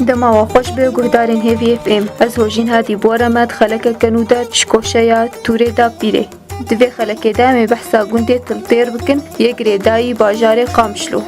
دما وخوش به گهدارین هیوی اف ام از هوجین هاتی بورمت خلک کنودا شکوشیا توره دا پیره دوی خلک دام بحثا گنده تلتیر بکن یک ریدایی باجار قامشلو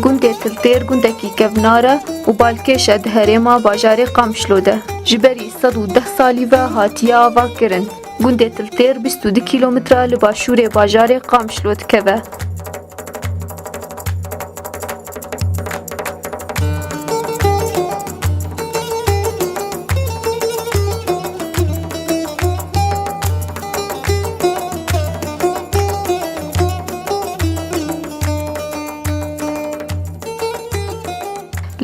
گنده تلتیر گنده کی کفناره و بالکش دهرما باجار قامشلو ده جبری 110 سالی و هاتیه آوا کرن گنده تلتیر 22 کیلومتر لباشور باجار قامشلو دکوه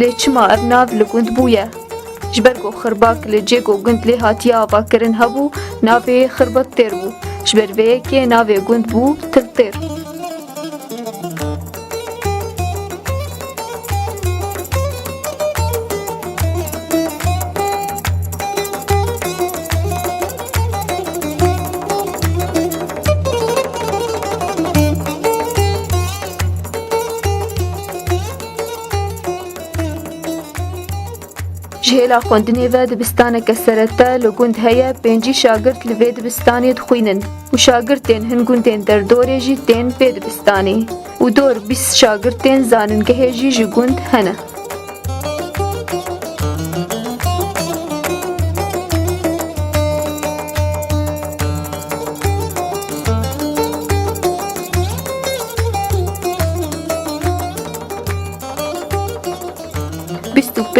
لیچما ارناو لگند بویه جبرگو خرباک لجیگو گند لی هاتیه آوا کرن هبو ناوی خربت تیر بو جبر ویه که ناوی گند بو تلتیر جهلا خوندنی و دبستان کسرتا لگند هیا پنجی شاگرد لوی دبستانی دخوینن و شاگردین هنگوندین در دوره جی تین پی دبستانی و دور 20 شاگردین زاننگه جی جگند هنه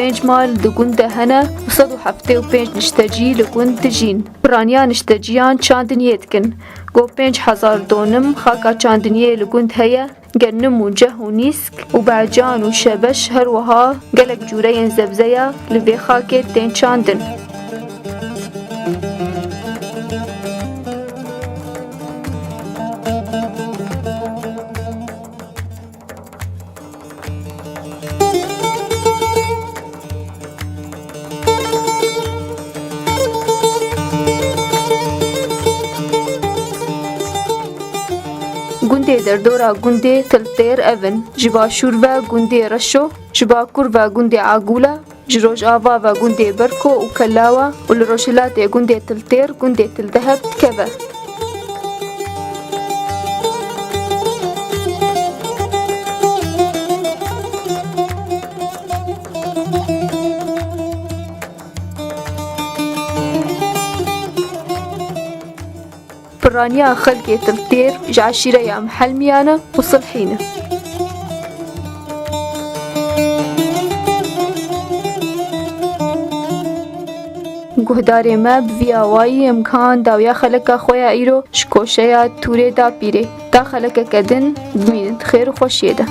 پنج مال دگوند هنه و 175 نشتجی لگوند جین برانیا نشتجیان چاندنیه دکن گو 5000 دونم خاکا چاندنیه لگوند هیا گنم و جه و نیسک و بعجان و شبش هر وها گلک جوره زبزیا لوی خاکه تین چاندن گنده در دورا گنده تلتیر اون جبا شور و گنده رشو جبا کور و گنده عاگولا جروج آوا و گنده برکو و کلاوا و لروشلات گنده تلتیر گنده تلدهب تکوه برانيا خلقي تلتير جعشيرة يا محل ميانا وصلحينا گهدار ما بوی آوائی امکان داویا خلقا خویا ایرو شکوشیا توره دا پیره دا خلقا کدن بمینند خیر و خوشیده